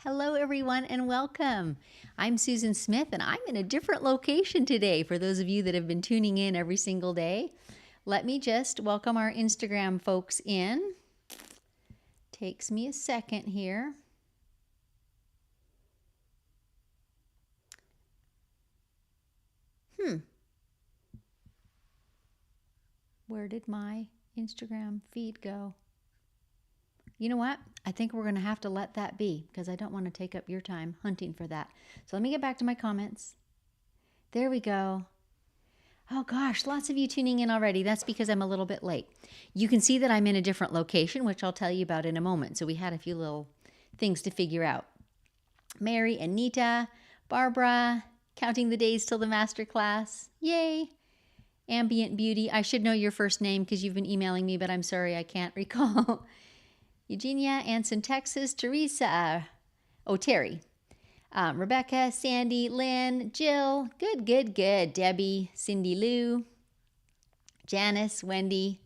Hello, everyone, and welcome. I'm Susan Smith, and I'm in a different location today. For those of you that have been tuning in every single day, let me just welcome our Instagram folks in. Takes me a second here. Where did my Instagram feed go? You know what? I think we're going to have to let that be because I don't want to take up your time hunting for that. So let me get back to my comments. There we go. Oh gosh, lots of you tuning in already. That's because I'm a little bit late. You can see that I'm in a different location, which I'll tell you about in a moment. So we had a few little things to figure out. Mary, Anita, Barbara, counting the days till the masterclass. Yay. Ambient Beauty. I should know your first name because you've been emailing me, but I'm sorry, I can't recall. Eugenia, Anson, Texas. Teresa. Terry. Rebecca, Sandy, Lynn, Jill, good. Debbie, Cindy Lou, Janice, Wendy.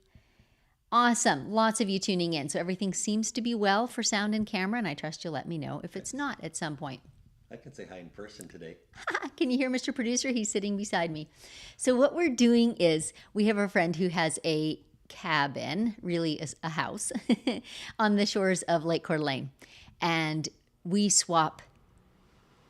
Awesome. Lots of you tuning in. So everything seems to be well for sound and camera, and I trust you'll let me know if it's not at some point. I can say hi in person today. Can you hear Mr. Producer? He's sitting beside me. So what we're doing is we have a friend who has a cabin, really a house, on the shores of Lake Coeur d'Alene. And we swap.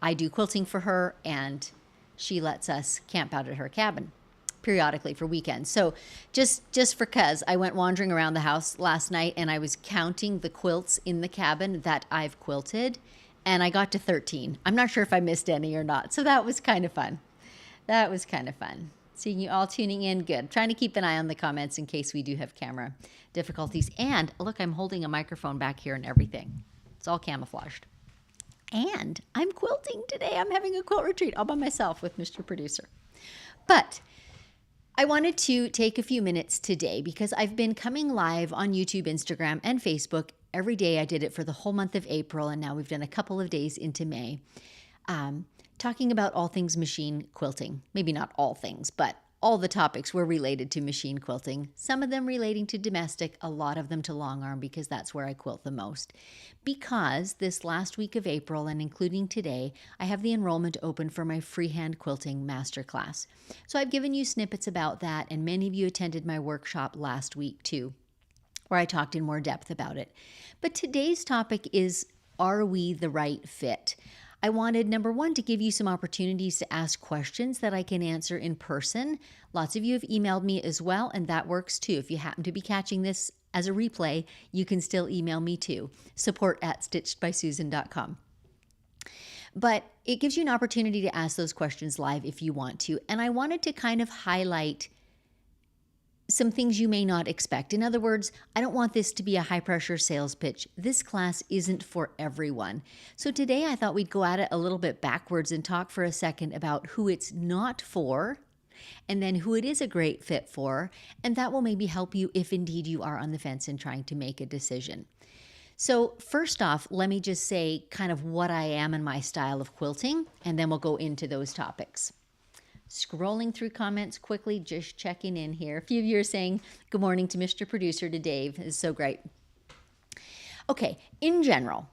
I do quilting for her, and she lets us camp out at her cabin periodically for weekends. So just for cuz I went wandering around the house last night and I was counting the quilts in the cabin that I've quilted, and I got to 13. I'm not sure if I missed any or not. So that was kind of fun. Seeing you all tuning in, good. Trying to keep an eye on the comments in case we do have camera difficulties. And look, I'm holding a microphone back here and everything. It's all camouflaged. And I'm quilting today. I'm having a quilt retreat all by myself with Mr. Producer. But I wanted to take a few minutes today because I've been coming live on YouTube, Instagram, and Facebook every day. I did it for the whole month of April, and now we've done a couple of days into May, talking about all things machine quilting. Maybe not all things, but all the topics were related to machine quilting, some of them relating to domestic, a lot of them to long arm because that's where I quilt the most. Because this last week of April and including today, I have the enrollment open for my freehand quilting masterclass. So I've given you snippets about that, and many of you attended my workshop last week too, where I talked in more depth about it. But today's topic is, are we the right fit? I wanted, number one, to give you some opportunities to ask questions that I can answer in person. Lots of you have emailed me as well, and that works too. If you happen to be catching this as a replay, you can still email me too, support@stitchedbysusan.com. But it gives you an opportunity to ask those questions live if you want to. And I wanted to kind of highlight some things you may not expect. In other words, I don't want this to be a high-pressure sales pitch. This class isn't for everyone. So today I thought we'd go at it a little bit backwards and talk for a second about who it's not for, and then who it is a great fit for, and that will maybe help you if indeed you are on the fence and trying to make a decision. So first off, let me just say kind of what I am and my style of quilting, and then we'll go into those topics. Scrolling through comments quickly, just checking in here. A few of you are saying good morning to Mr. Producer, to Dave. It's so great. Okay, in general,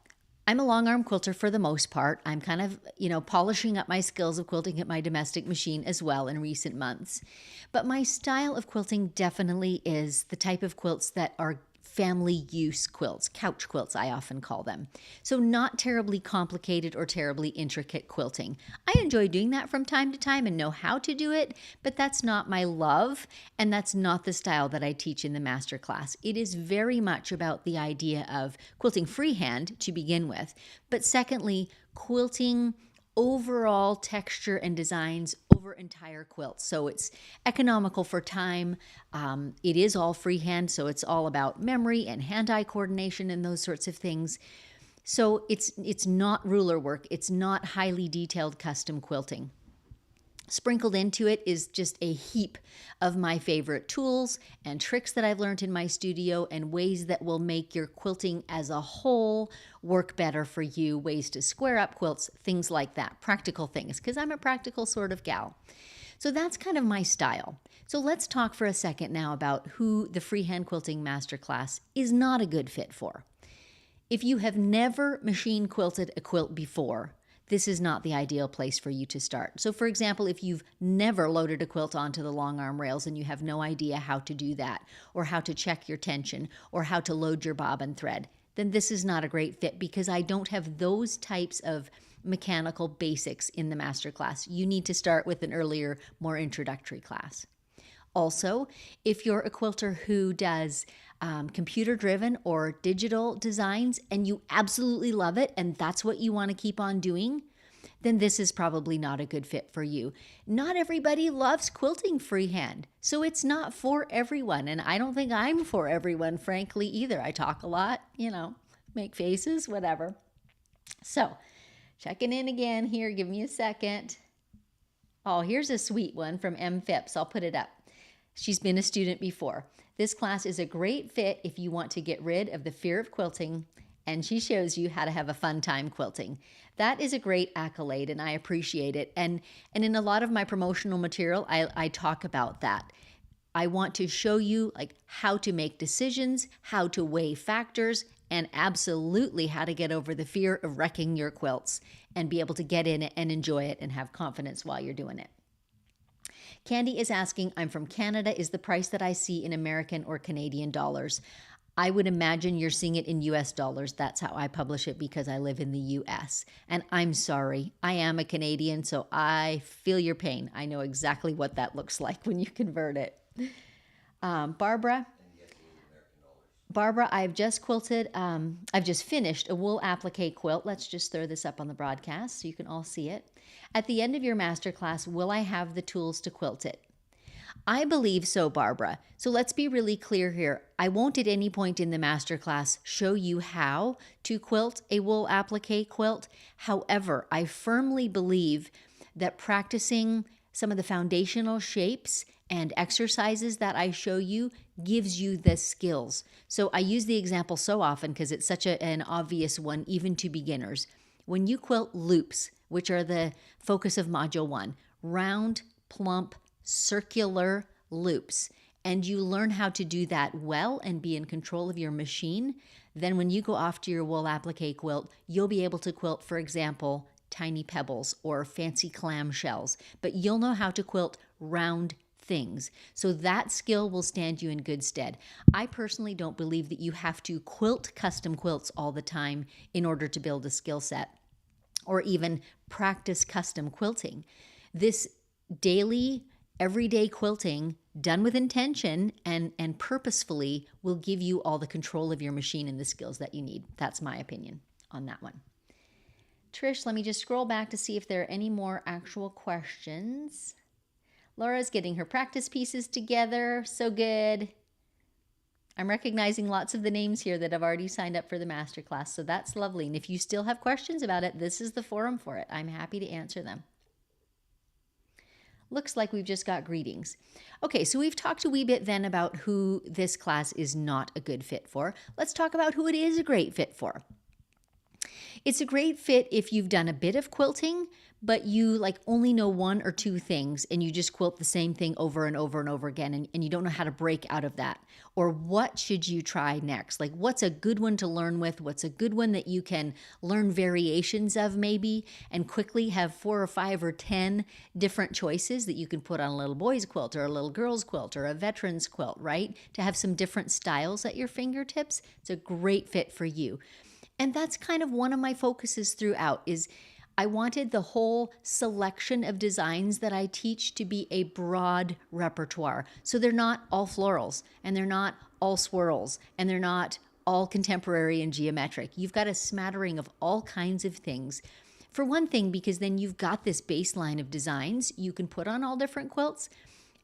I'm a long arm quilter for the most part. I'm kind of, polishing up my skills of quilting at my domestic machine as well in recent months. But my style of quilting definitely is the type of quilts that are family use quilts, couch quilts I often call them. So not terribly complicated or terribly intricate quilting. I enjoy doing that from time to time and know how to do it, but that's not my love, and that's not the style that I teach in the masterclass. It is very much about the idea of quilting freehand to begin with, but secondly, quilting overall texture and designs over entire quilts. So it's economical for time. It is all freehand, so it's all about memory and hand-eye coordination and those sorts of things. So it's not ruler work. It's not highly detailed custom quilting. Sprinkled into it is just a heap of my favorite tools and tricks that I've learned in my studio, and ways that will make your quilting as a whole work better for you, ways to square up quilts, things like that, practical things, because I'm a practical sort of gal. So that's kind of my style. So let's talk for a second now about who the Freehand Quilting Masterclass is not a good fit for. If you have never machine quilted a quilt before, this is not the ideal place for you to start. So for example, if you've never loaded a quilt onto the long arm rails and you have no idea how to do that, or how to check your tension, or how to load your bobbin thread, then this is not a great fit because I don't have those types of mechanical basics in the masterclass. You need to start with an earlier, more introductory class. Also, if you're a quilter who does computer-driven or digital designs and you absolutely love it and that's what you want to keep on doing, then this is probably not a good fit for you. Not everybody loves quilting freehand, so it's not for everyone. And I don't think I'm for everyone, frankly, either. I talk a lot, make faces, whatever. So, checking in again here. Give me a second. Oh, here's a sweet one from M. Phipps. I'll put it up. She's been a student before. This class is a great fit if you want to get rid of the fear of quilting, and she shows you how to have a fun time quilting. That is a great accolade, and I appreciate it. And in a lot of my promotional material, I talk about that. I want to show you how to make decisions, how to weigh factors, and absolutely how to get over the fear of wrecking your quilts and be able to get in it and enjoy it and have confidence while you're doing it. Candy is asking, I'm from Canada. Is the price that I see in American or Canadian dollars? I would imagine you're seeing it in US dollars. That's how I publish it because I live in the US. And I'm sorry, I am a Canadian, so I feel your pain. I know exactly what that looks like when you convert it. Barbara, I've just finished a wool applique quilt. Let's just throw this up on the broadcast so you can all see it. At the end of your masterclass, will I have the tools to quilt it? I believe so, Barbara. So let's be really clear here. I won't at any point in the masterclass show you how to quilt a wool applique quilt. However, I firmly believe that practicing some of the foundational shapes and exercises that I show you gives you the skills. So I use the example so often because it's such an obvious one, even to beginners. When you quilt loops, which are the focus of Module 1, round, plump, circular loops, and you learn how to do that well and be in control of your machine, then when you go off to your wool applique quilt, you'll be able to quilt, for example, tiny pebbles or fancy clam shells, but you'll know how to quilt round things. So that skill will stand you in good stead. I personally don't believe that you have to quilt custom quilts all the time in order to build a skill set or even practice custom quilting. This daily, everyday quilting done with intention and purposefully will give you all the control of your machine and the skills that you need. That's my opinion on that one. Trish, let me just scroll back to see if there are any more actual questions. Laura's getting her practice pieces together. So good. I'm recognizing lots of the names here that have already signed up for the masterclass, so that's lovely. And if you still have questions about it, this is the forum for it. I'm happy to answer them. Looks like we've just got greetings. Okay, so we've talked a wee bit then about who this class is not a good fit for. Let's talk about who it is a great fit for. It's a great fit if you've done a bit of quilting, but you only know one or two things and you just quilt the same thing over and over and over again and you don't know how to break out of that. Or what should you try next? What's a good one to learn with? What's a good one that you can learn variations of maybe and quickly have 4 or 5 or 10 different choices that you can put on a little boy's quilt or a little girl's quilt or a veteran's quilt, right? To have some different styles at your fingertips. It's a great fit for you. And that's kind of one of my focuses throughout is I wanted the whole selection of designs that I teach to be a broad repertoire. So they're not all florals and they're not all swirls and they're not all contemporary and geometric. You've got a smattering of all kinds of things. For one thing, because then you've got this baseline of designs you can put on all different quilts.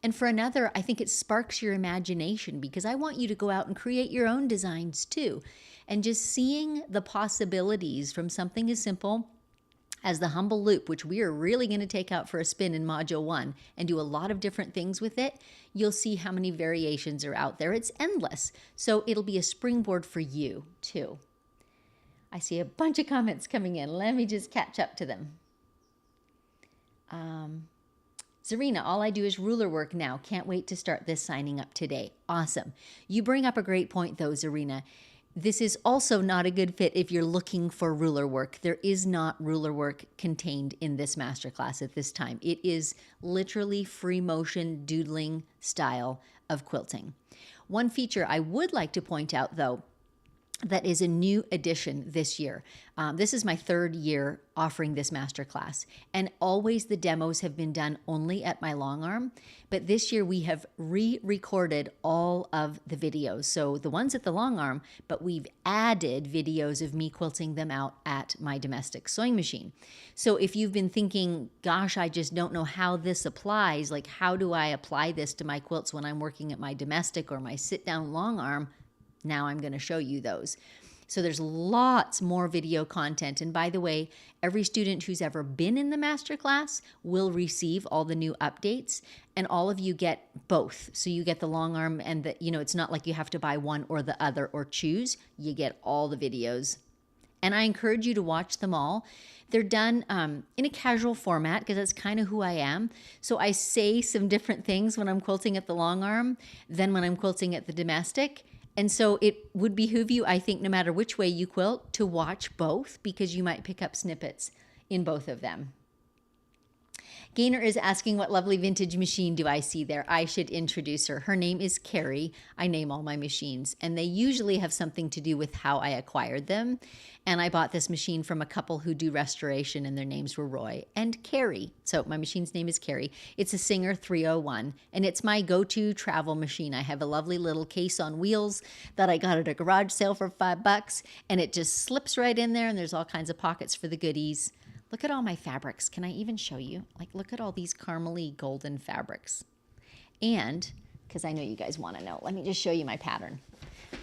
And for another, I think it sparks your imagination because I want you to go out and create your own designs too. And just seeing the possibilities from something as simple as the humble loop, which we are really going to take out for a spin in Module 1 and do a lot of different things with it, you'll see how many variations are out there. It's endless. So it'll be a springboard for you too. I see a bunch of comments coming in. Let me just catch up to them. Zarina, all I do is ruler work now. Can't wait to start this signing up today. Awesome. You bring up a great point though, Zarina. This is also not a good fit if you're looking for ruler work. There is not ruler work contained in this masterclass at this time. It is literally free motion doodling style of quilting. One feature I would like to point out, though, that is a new addition this year. This is my third year offering this masterclass, and always the demos have been done only at my long arm, but this year we have re-recorded all of the videos. So the ones at the long arm, but we've added videos of me quilting them out at my domestic sewing machine. So if you've been thinking, gosh, I just don't know how this applies, like how do I apply this to my quilts when I'm working at my domestic or my sit-down long arm, now I'm going to show you those. So there's lots more video content. And by the way, every student who's ever been in the masterclass will receive all the new updates, and all of you get both. So you get the long arm and the, it's not like you have to buy one or the other or choose. You get all the videos. And I encourage you to watch them all. They're done in a casual format because that's kind of who I am. So I say some different things when I'm quilting at the long arm than when I'm quilting at the domestic. And so it would behoove you, I think, no matter which way you quilt, to watch both because you might pick up snippets in both of them. Gaynor is asking, what lovely vintage machine do I see there? I should introduce her. Her name is Carrie. I name all my machines, and they usually have something to do with how I acquired them. And I bought this machine from a couple who do restoration, and their names were Roy and Carrie. So my machine's name is Carrie. It's a Singer 301, and it's my go-to travel machine. I have a lovely little case on wheels that I got at a garage sale for $5, and it just slips right in there, and there's all kinds of pockets for the goodies. Look at all my fabrics. Can I even show you? Like, look at all these caramely golden fabrics. And, because I know you guys want to know, let me just show you my pattern.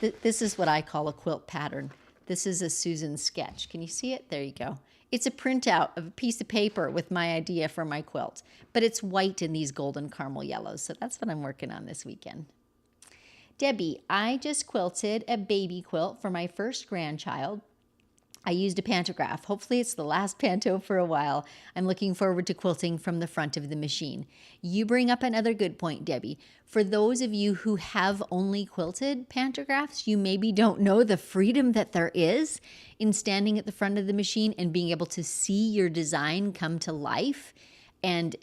This is what I call a quilt pattern. This is a Susan sketch. Can you see it? There you go. It's a printout of a piece of paper with my idea for my quilt, but it's white in these golden caramel yellows. So that's what I'm working on this weekend. Debbie, I just quilted a baby quilt for my first grandchild. I used a pantograph. Hopefully it's the last panto for a while. I'm looking forward to quilting from the front of the machine. You bring up another good point, Debbie. For those of you who have only quilted pantographs, you maybe don't know the freedom that there is in standing at the front of the machine and being able to see your design come to life. And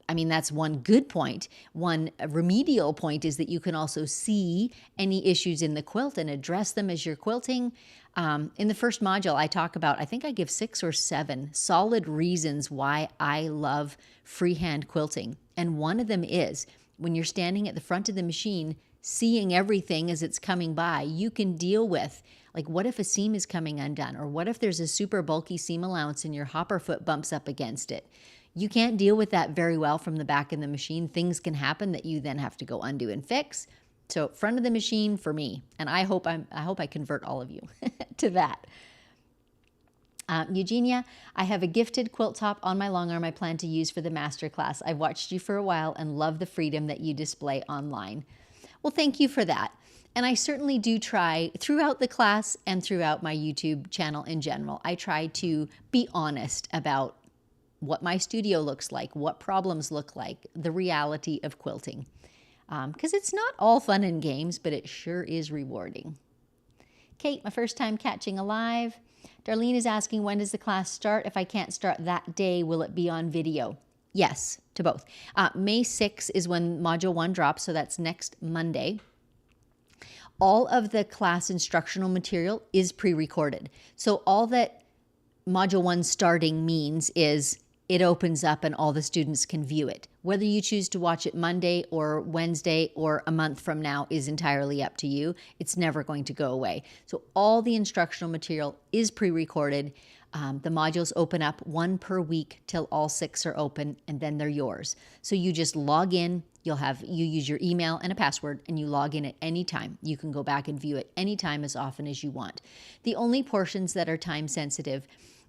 I mean, that's one good point. One remedial point is that you can also see any issues in the quilt and address them as you're quilting. In the first module, I talk about, I think I give 6 or 7 solid reasons why I love freehand quilting. And one of them is when you're standing at the front of the machine, seeing everything as it's coming by, you can deal with, like, what if a seam is coming undone? Or what if there's a super bulky seam allowance and your hopper foot bumps up against it? You can't deal with that very well from the back of the machine. Things can happen that you then have to go undo and fix. So front of the machine for me, and I hope I convert all of you to that. Eugenia, I have a gifted quilt top on my long arm I plan to use for the masterclass. I've watched you for a while and love the freedom that you display online. Well, thank you for that. And I certainly do try throughout the class and throughout my YouTube channel in general. I try to be honest about what my studio looks like, what problems look like, the reality of quilting. Because it's not all fun and games, but it sure is rewarding. Kate, my first time catching a live. Darlene is asking, when does the class start? If I can't start that day, will it be on video? Yes, to both. May 6th is when Module 1 drops, so that's next Monday. All of the class instructional material is pre-recorded. So all that Module 1 starting means is it opens up and all the students can view it. Whether you choose to watch it Monday or Wednesday or a month from now is entirely up to you. It's never going to go away. So all the instructional material is pre-recorded. The modules open up 1 per week till all 6 are open, and then they're yours. So you just log in. You use your email and a password, and you log in at any time. You can go back and view it anytime, as often as you want. The only portions that are time sensitive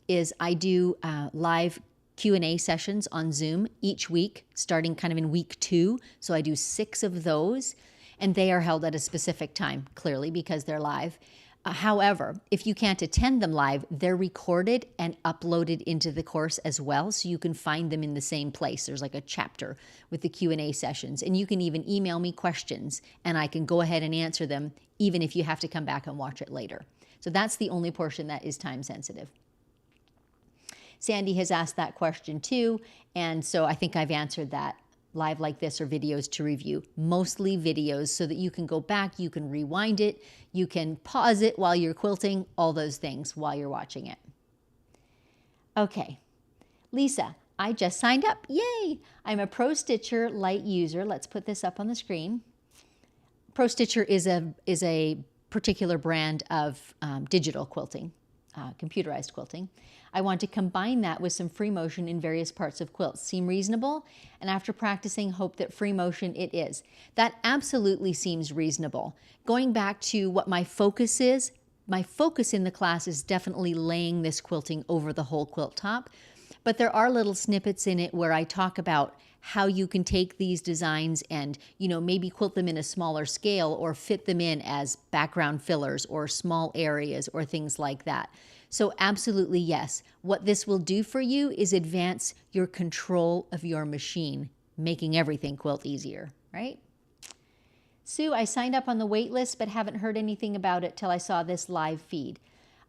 is I do live Q&A sessions on Zoom each week, starting kind of in week 2. So I do 6 of those, and they are held at a specific time, clearly, because they're live. However, if you can't attend them live, they're recorded and uploaded into the course as well, so you can find them in the same place. There's like a chapter with the Q&A sessions, and you can even email me questions, and I can go ahead and answer them, even if you have to come back and watch it later. So that's the only portion that is time sensitive. Sandy has asked that question too, and so I think I've answered that. Live like this or videos to review, mostly videos, so that you can go back, you can rewind it, you can pause it while you're quilting, all those things while you're watching it. Okay, Lisa, I just signed up. Yay! I'm a Pro Stitcher Lite user. Let's put this up on the screen. Pro Stitcher is a particular brand of digital quilting, computerized quilting. I want to combine that with some free motion in various parts of quilts. Seem reasonable? And after practicing, hope that free motion it is. That absolutely seems reasonable. Going back to what my focus is, my focus in the class is definitely laying this quilting over the whole quilt top. But there are little snippets in it where I talk about how you can take these designs and, maybe quilt them in a smaller scale or fit them in as background fillers or small areas or things like that. So absolutely yes. What this will do for you is advance your control of your machine, making everything quilt easier, right? Sue, I signed up on the wait list but haven't heard anything about it till I saw this live feed.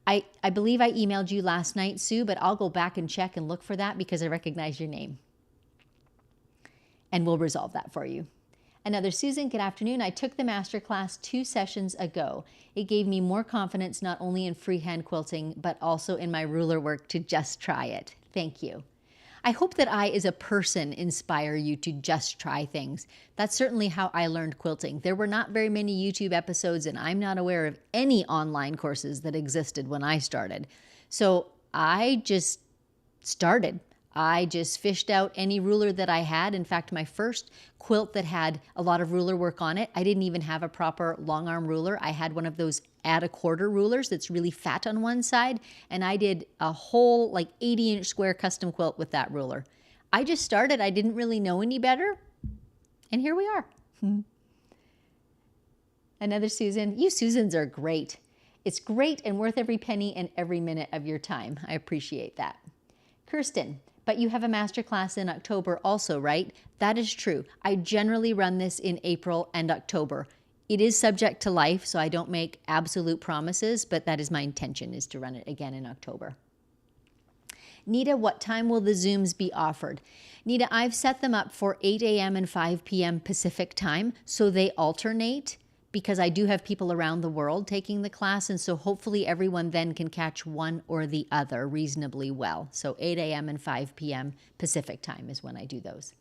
I believe I emailed you last night, Sue, but I'll go back and check and look for that because I recognize your name. And we'll resolve that for you. Another Susan, good afternoon. I took the masterclass 2 sessions ago. It gave me more confidence not only in freehand quilting, but also in my ruler work to just try it. Thank you. I hope that I, as a person, inspire you to just try things. That's certainly how I learned quilting. There were not very many YouTube episodes, and I'm not aware of any online courses that existed when I started. So I just started. I just fished out any ruler that I had. In fact, my first quilt that had a lot of ruler work on it, I didn't even have a proper long arm ruler. I had one of those add a quarter rulers that's really fat on one side, and I did a whole 80-inch square custom quilt with that ruler. I just started. I didn't really know any better, and here we are. Another Susan. You Susans are great. It's great and worth every penny and every minute of your time. I appreciate that. Kirsten. But you have a masterclass in October also, right? That is true. I generally run this in April and October. It is subject to life, so I don't make absolute promises, but that is my intention, is to run it again in October. Nita, what time will the Zooms be offered? Nita, I've set them up for 8 a.m. and 5 p.m. Pacific time, so they alternate, because I do have people around the world taking the class, and so hopefully everyone then can catch one or the other reasonably well. So 8 a.m. and 5 p.m. Pacific time is when I do those.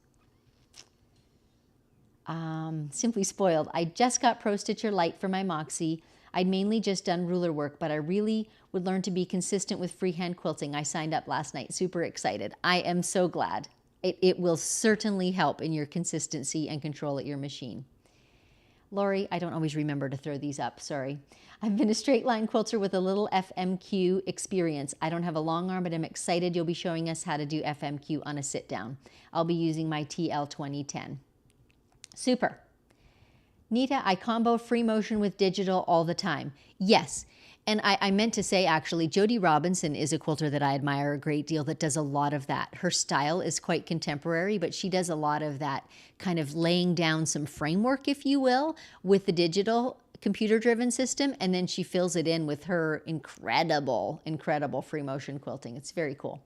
Simply Spoiled. I just got Pro Stitcher Lite for my Moxie. I'd mainly just done ruler work, but I really would learn to be consistent with freehand quilting. I signed up last night. Super excited. I am so glad. It will certainly help in your consistency and control at your machine. Lori, I don't always remember to throw these up, sorry. I've been a straight line quilter with a little FMQ experience. I don't have a long arm, but I'm excited you'll be showing us how to do FMQ on a sit down. I'll be using my TL2010. Super. Nita, I combo free motion with digital all the time. Yes. And I meant to say, actually, Jody Robinson is a quilter that I admire a great deal that does a lot of that. Her style is quite contemporary, but she does a lot of that kind of laying down some framework, if you will, with the digital computer-driven system, and then she fills it in with her incredible, incredible free motion quilting. It's very cool.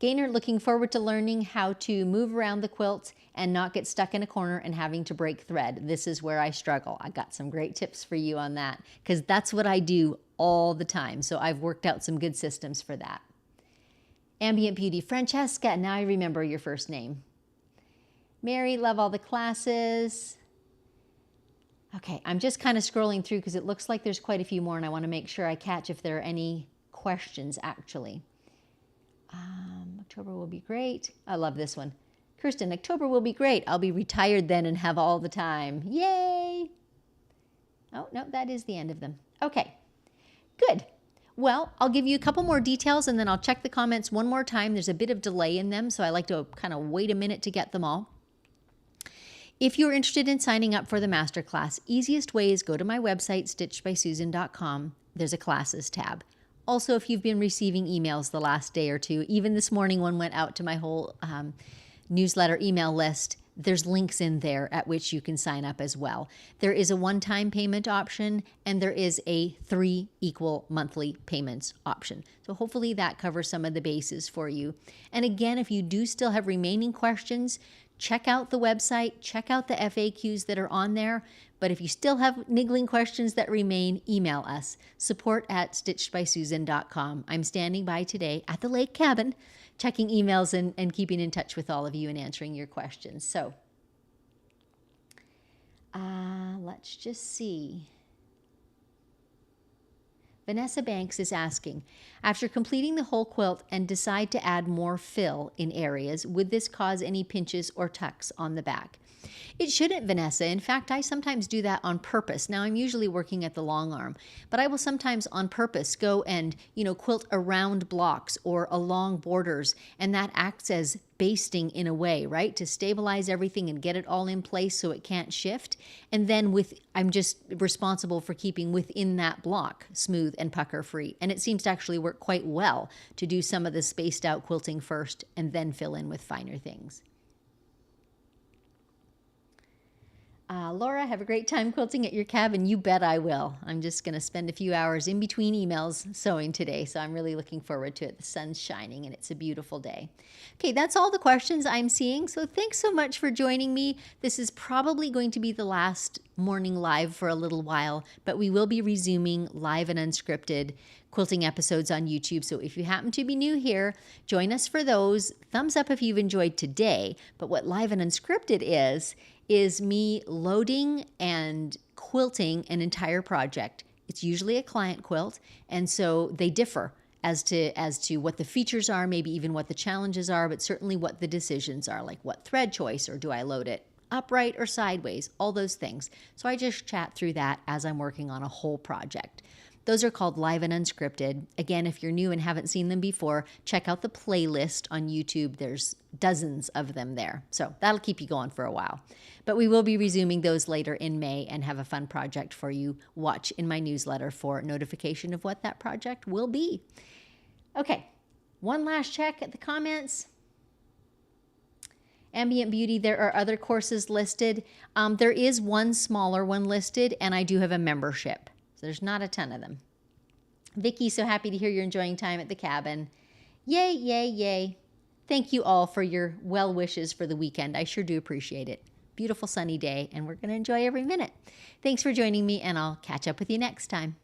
Gaynor, looking forward to learning how to move around the quilt and not get stuck in a corner and having to break thread. This is where I struggle. I got some great tips for you on that because that's what I do all the time. So I've worked out some good systems for that. Ambient Beauty, Francesca, now I remember your first name. Mary, love all the classes. Okay, I'm just kind of scrolling through because it looks like there's quite a few more and I want to make sure I catch if there are any questions actually. October will be great. I love this one. Kirsten, October will be great. I'll be retired then and have all the time. Yay! Oh, no, that is the end of them. Okay, good. Well, I'll give you a couple more details and then I'll check the comments one more time. There's a bit of delay in them, so I like to kind of wait a minute to get them all. If you're interested in signing up for the masterclass, easiest way is go to my website, stitchedbysusan.com. There's a classes tab. Also, if you've been receiving emails the last day or two, even this morning one went out to my whole newsletter email list, there's links in there at which you can sign up as well. There is a one-time payment option and there is a 3 equal monthly payments option. So hopefully that covers some of the bases for you. And again, if you do still have remaining questions, check out the website, check out the FAQs that are on there. But if you still have niggling questions that remain, email us, support@stitchedbysusan.com. I'm standing by today at the lake cabin, checking emails and keeping in touch with all of you and answering your questions. So let's just see. Vanessa Banks is asking, after completing the whole quilt and decide to add more fill in areas, would this cause any pinches or tucks on the back? It shouldn't, Vanessa. In fact, I sometimes do that on purpose. Now, I'm usually working at the long arm, but I will sometimes on purpose go and, quilt around blocks or along borders, and that acts as basting in a way, right? To stabilize everything and get it all in place so it can't shift. And then I'm just responsible for keeping within that block smooth and pucker free. And it seems to actually work quite well to do some of the spaced out quilting first and then fill in with finer things. Laura, have a great time quilting at your cabin. You bet I will. I'm just going to spend a few hours in between emails sewing today, so I'm really looking forward to it. The sun's shining and it's a beautiful day. Okay, that's all the questions I'm seeing, so thanks so much for joining me. This is probably going to be the last morning live for a little while, but we will be resuming live and unscripted quilting episodes on YouTube, so if you happen to be new here, join us for those. Thumbs up if you've enjoyed today, but what live and unscripted is me loading and quilting an entire project. It's usually a client quilt, and so they differ as to what the features are, maybe even what the challenges are, but certainly what the decisions are, like what thread choice, or do I load it upright or sideways, all those things. So I just chat through that as I'm working on a whole project. Those are called live and unscripted. Again, if you're new and haven't seen them before, check out the playlist on YouTube. There's dozens of them there. So that'll keep you going for a while. But we will be resuming those later in May and have a fun project for you. Watch in my newsletter for notification of what that project will be. Okay, one last check at the comments. Ambient Beauty, there are other courses listed. There is one smaller one listed, and I do have a membership. There's not a ton of them. Vicki, so happy to hear you're enjoying time at the cabin. Yay, yay, yay. Thank you all for your well wishes for the weekend. I sure do appreciate it. Beautiful sunny day, and we're going to enjoy every minute. Thanks for joining me, and I'll catch up with you next time.